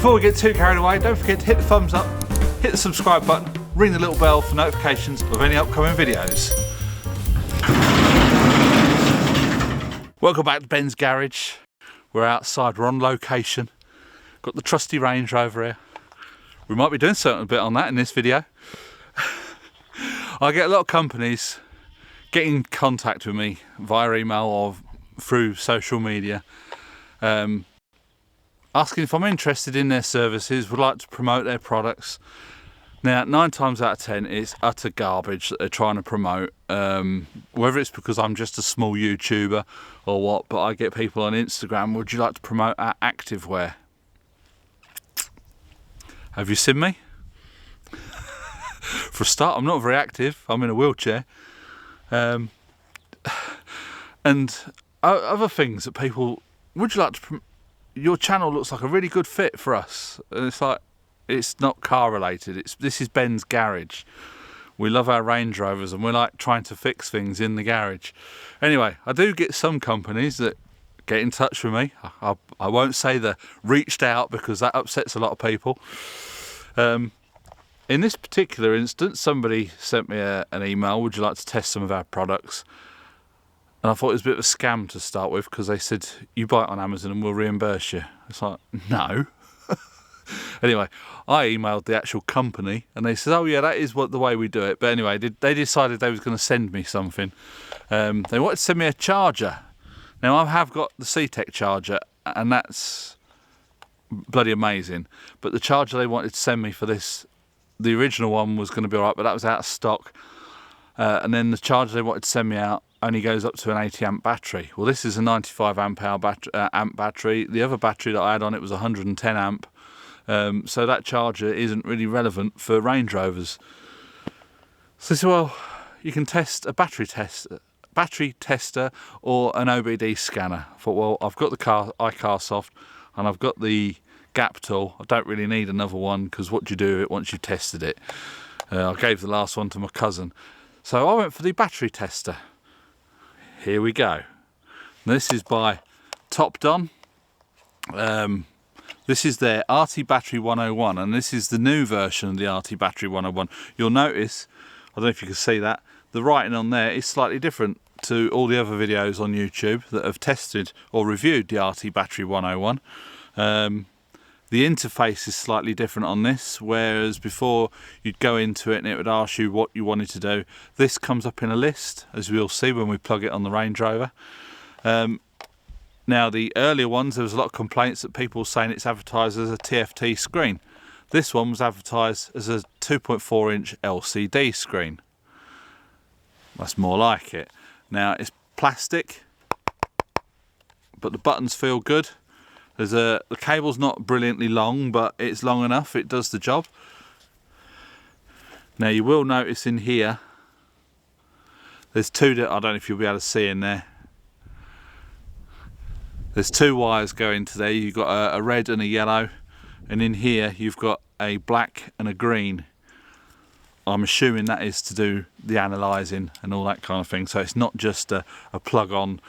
Before we get too carried away, don't forget to hit the thumbs up, hit the subscribe button, ring the little bell for notifications of any upcoming videos. Welcome back to Ben's Garage. We're outside, we're on location. Got the trusty Range Rover here. We might be doing something a bit on that in this video. I get a lot of companies getting in contact with me via email or through social media, asking if I'm interested in their services, would like to promote their products. Now, 9 times out of 10, it's utter garbage that they're trying to promote. Whether it's because I'm just a small YouTuber or what, but I get people on Instagram, would you like to promote our activewear? Have you seen me? For a start, I'm not very active. I'm in a wheelchair. And other things that people, would you like to your channel looks like a really good fit for us. And it's like, it's not car related. This is Ben's Garage. We love our Range Rovers and we like trying to fix things in the garage. Anyway, I do get some companies that get in touch with me. I won't say the reached out because that upsets a lot of people. In this particular instance, somebody sent me an email, would you like to test some of our products? And I thought it was a bit of a scam to start with because they said, you buy it on Amazon and we'll reimburse you. It's like, no. Anyway, I emailed the actual company and they said, oh yeah, that is the way we do it. But anyway, they decided they was going to send me something. They wanted to send me a charger. Now, I have got the C-Tech charger and that's bloody amazing. But the charger they wanted to send me for this, the original one was going to be all right, but that was out of stock. And then the charger they wanted to send me out only goes up to an 80 amp battery. Well, this is a 95 amp hour amp battery. The other battery that I had on it was 110 amp. So that charger isn't really relevant for Range Rovers. So I said, well, you can test a battery tester or an OBD scanner. I thought, well, I've got the iCarsoft and I've got the gap tool. I don't really need another one because what do you do with it once you've tested it? I gave the last one to my cousin. So I went for the battery tester. Here we go. This is by Topdon. This is their RT Battery 101 and this is the new version of the RT Battery 101. You'll notice, I don't know if you can see that, the writing on there is slightly different to all the other videos on YouTube that have tested or reviewed the RT Battery 101. The interface is slightly different on this, whereas before you'd go into it and it would ask you what you wanted to do. This comes up in a list, as we'll see when we plug it on the Range Rover. Now, the earlier ones, there was a lot of complaints that people were saying it's advertised as a TFT screen. This one was advertised as a 2.4 inch LCD screen. That's more like it. Now, it's plastic, but the buttons feel good. The cable's not brilliantly long, but it's long enough, it does the job. Now you will notice in here, there's two, I don't know if you'll be able to see in there. There's 2 wires going to there, you've got a red and a yellow, and in here you've got a black and a green. I'm assuming that is to do the analysing and all that kind of thing, so it's not just a plug on.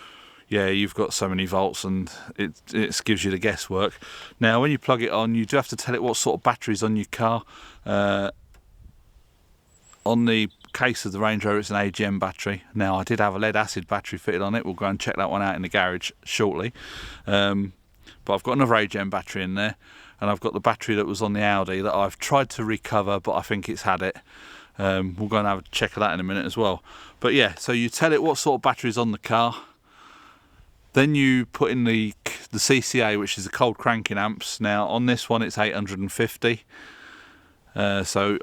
Yeah, you've got so many volts and it gives you the guesswork. Now, when you plug it on, you do have to tell it what sort of battery's on your car. On the case of the Range Rover, it's an AGM battery. Now, I did have a lead acid battery fitted on it. We'll go and check that one out in the garage shortly. But I've got another AGM battery in there. And I've got the battery that was on the Audi that I've tried to recover, but I think it's had it. We'll go and have a check of that in a minute as well. But yeah, so you tell it what sort of battery's on the car. Then you put in the CCA, which is the cold cranking amps. Now on this one it's 850. So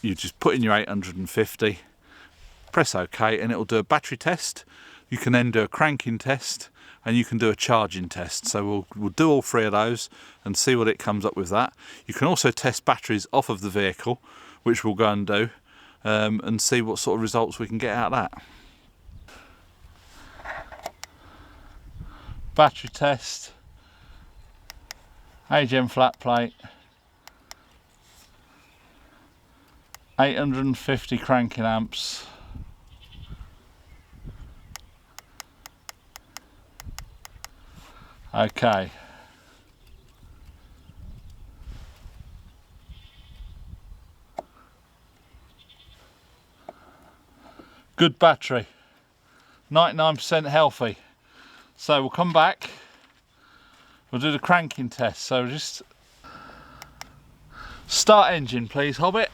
you just put in your 850, press OK, and it'll do a battery test. You can then do a cranking test, and you can do a charging test. So we'll do all 3 of those and see what it comes up with that. You can also test batteries off of the vehicle, which we'll go and do, and see what sort of results we can get out of that. Battery test, AGM flat plate, 850 cranking amps, okay. Good battery, 99% healthy. So we'll come back, we'll do the cranking test. So just start engine please, Hobbit.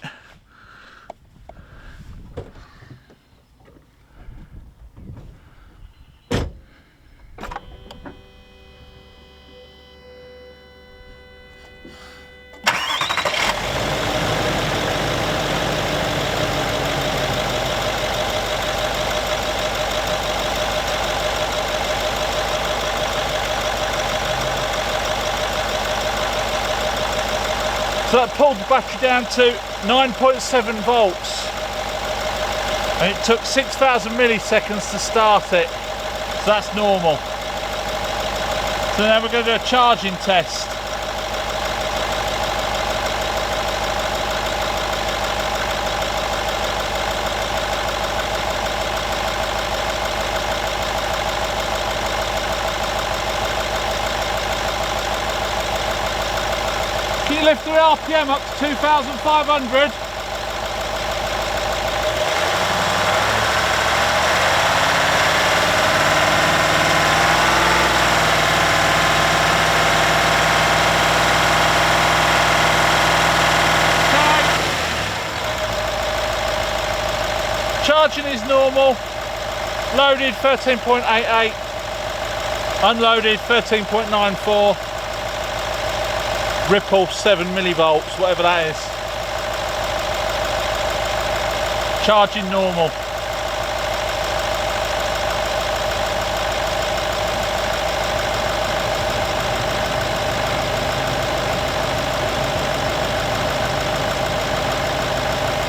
So that pulled the battery down to 9.7 volts. And it took 6,000 milliseconds to start it. So that's normal. So now we're going to do a charging test. Can you lift the RPM up to 2,500? Charging is normal. Loaded 13.88, unloaded 13.94. Ripple 7 millivolts, whatever that is. Charging normal.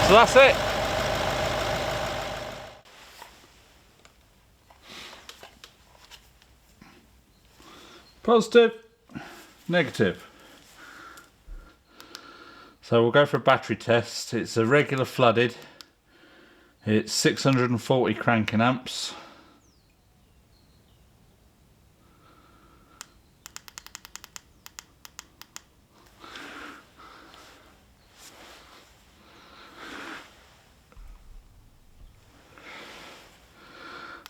So that's it. Positive, negative. So we'll go for a battery test. It's a regular flooded. It's 640 cranking amps.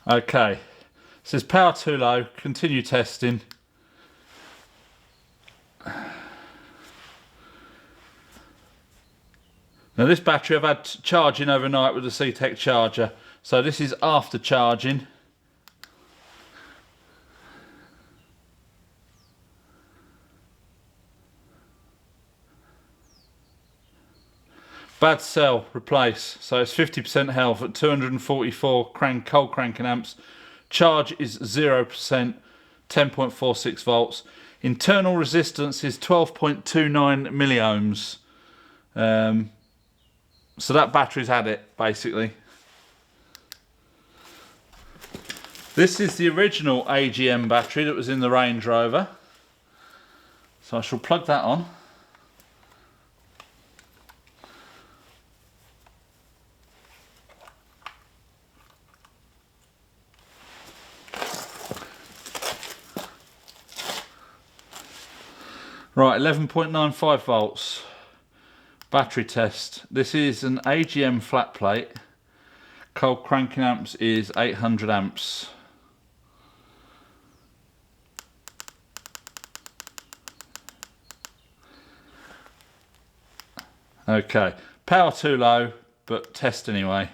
Okay, it says power too low, continue testing. Now this battery I've had charging overnight with the C-Tech charger, so this is after charging. Bad cell, replace. So it's 50% health at 244 cold cranking amps. Charge is 0%, 10.46 volts. Internal resistance is 12.29 milliohms. So that battery's had it, basically. This is the original AGM battery that was in the Range Rover. So I shall plug that on. Right, 11.95 volts. Battery test. This is an AGM flat plate. Cold cranking amps is 800 amps. Okay, power too low, but test anyway.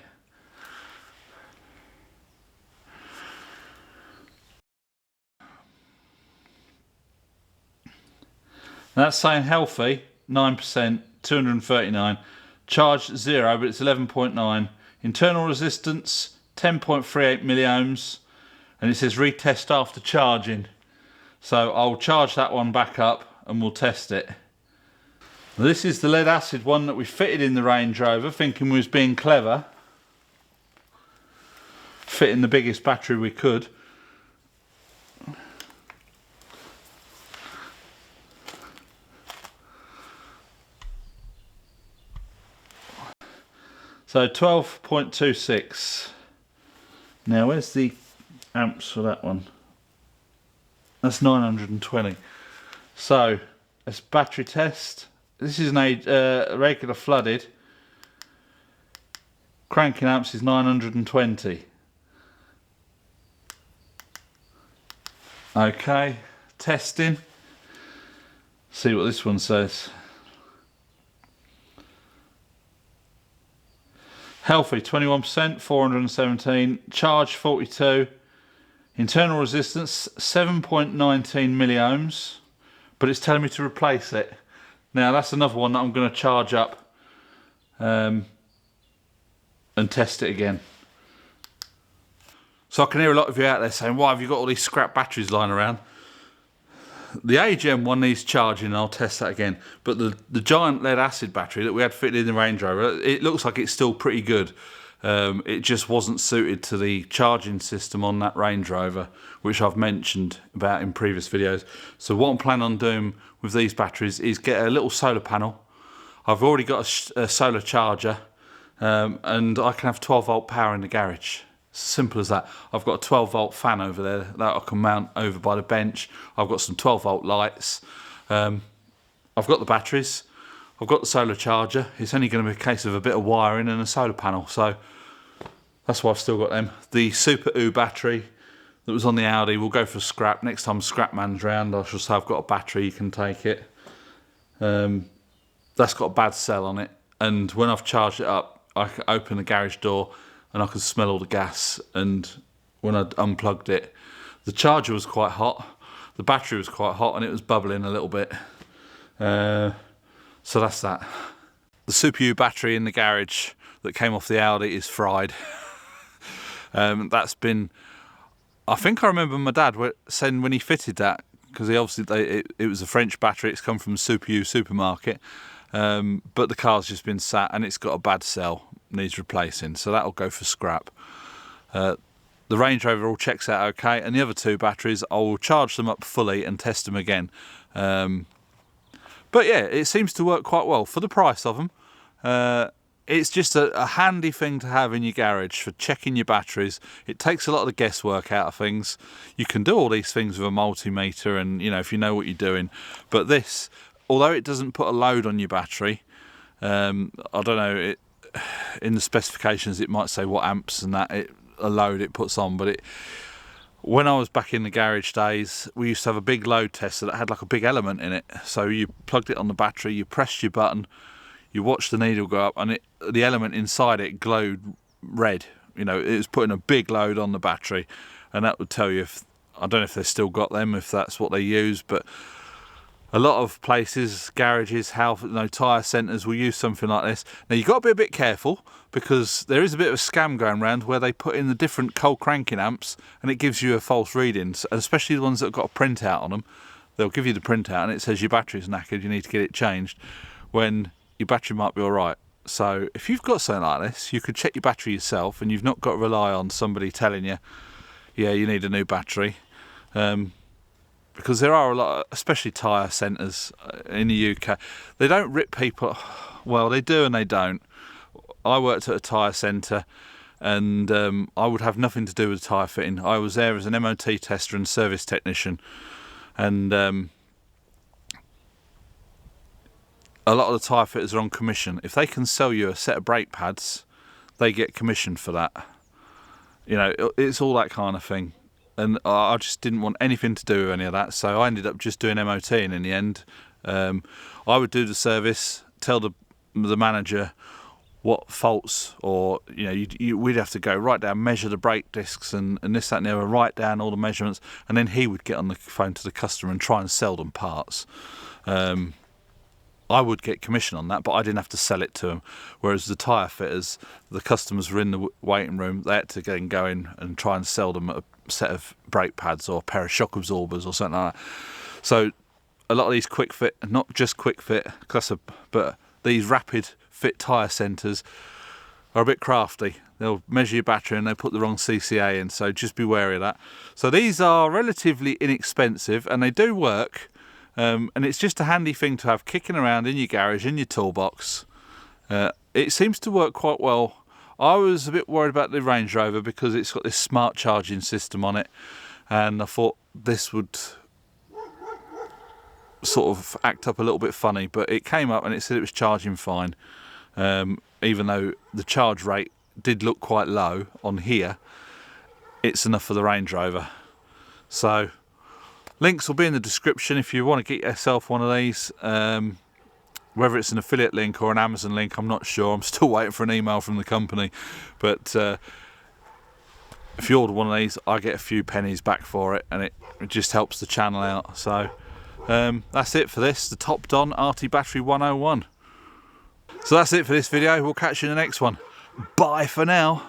That's saying healthy, 9%, 239. Charge 0, but it's 11.9. Internal resistance, 10.38 milliohms. And it says retest after charging. So I'll charge that one back up and we'll test it. This is the lead acid one that we fitted in the Range Rover, thinking we was being clever. Fitting the biggest battery we could. So 12.26. Now where's the amps for that one? That's 920. So it's battery test. This is a regular flooded. cranking amps is 920. Okay, testing. See what this one says. Healthy 21%, 417. Charge 42. Internal resistance 7.19 milliohms. But it's telling me to replace it. Now that's another one that I'm going to charge up and test it again. So I can hear a lot of you out there saying, why have you got all these scrap batteries lying around? The AGM one needs charging, and I'll test that again. But the giant lead acid battery that we had fitted in the Range Rover, it looks like it's still pretty good. It just wasn't suited to the charging system on that Range Rover, which I've mentioned about in previous videos. So what I'm planning on doing with these batteries is get a little solar panel. I've already got a solar charger, and I can have 12 volt power in the garage. Simple as that. I've got a 12 volt fan over there that I can mount over by the bench. I've got some 12 volt lights. I've got the batteries. I've got the solar charger. It's only going to be a case of a bit of wiring and a solar panel. So that's why I've still got them. The Super U battery that was on the Audi will go for scrap. Next time scrap man's round, I shall say I've got a battery, you can take it. That's got a bad cell on it. And when I've charged it up, I can open the garage door and I could smell all the gas. And when I unplugged it, the charger was quite hot, the battery was quite hot, and it was bubbling a little bit. So that's that. The Super U battery in the garage that came off the Audi is fried. That's been, I think I remember my dad saying when he fitted that, because it was a French battery, it's come from the Super U supermarket, but the car's just been sat and it's got a bad cell, needs replacing, so that'll go for scrap. The Range Rover all checks out okay, and the other two batteries I'll charge them up fully and test them again. But yeah, it seems to work quite well for the price of them. It's just a handy thing to have in your garage for checking your batteries. It takes a lot of the guesswork out of things. You can do all these things with a multimeter, and you know, if you know what you're doing. But this, although it doesn't put a load on your battery, I don't know, in the specifications it might say what amps and that a load it puts on, but when I was back in the garage days, we used to have a big load tester that had like a big element in it. So you plugged it on the battery, you pressed your button, you watched the needle go up, and the element inside it glowed red. You know, it was putting a big load on the battery, and that would tell you if, I don't know if they've still got them, if that's what they use, but a lot of places, garages, tyre centres will use something like this. Now you've got to be a bit careful, because there is a bit of a scam going around where they put in the different cold cranking amps and it gives you a false reading, especially the ones that have got a printout on them. They'll give you the printout and it says your battery's knackered, you need to get it changed, when your battery might be alright. So if you've got something like this, you could check your battery yourself, and you've not got to rely on somebody telling you, yeah, you need a new battery. Because there are a lot, especially tyre centres in the UK, they don't rip people. Well, they do and they don't. I worked at a tyre centre, and I would have nothing to do with tyre fitting. I was there as an MOT tester and service technician, and a lot of the tyre fitters are on commission. If they can sell you a set of brake pads, they get commission for that. You know, it's all that kind of thing. And I just didn't want anything to do with any of that, so I ended up just doing MOTing in the end. I would do the service, tell the manager what faults, or you know, we'd have to go right down, measure the brake discs and this, that and the other, write down all the measurements, and then he would get on the phone to the customer and try and sell them parts. I would get commission on that, but I didn't have to sell it to them. Whereas the tyre fitters, the customers were in the waiting room, they had to go in and try and sell them a set of brake pads or a pair of shock absorbers or something like that. So a lot of these quick fit, not just quick fit, but these rapid fit tyre centres are a bit crafty. They'll measure your battery and they put the wrong CCA in, so just be wary of that. So these are relatively inexpensive and they do work. And it's just a handy thing to have kicking around in your garage, in your toolbox. It seems to work quite well. I was a bit worried about the Range Rover because it's got this smart charging system on it, and I thought this would sort of act up a little bit funny, but it came up and it said it was charging fine, even though the charge rate did look quite low on here, it's enough for the Range Rover. So links will be in the description if you want to get yourself one of these. Whether it's an affiliate link or an Amazon link, I'm not sure. I'm still waiting for an email from the company. But if you order one of these, I get a few pennies back for it, and it just helps the channel out. So that's it for this, the Top Don RT Battery 101. So that's it for this video. We'll catch you in the next one. Bye for now.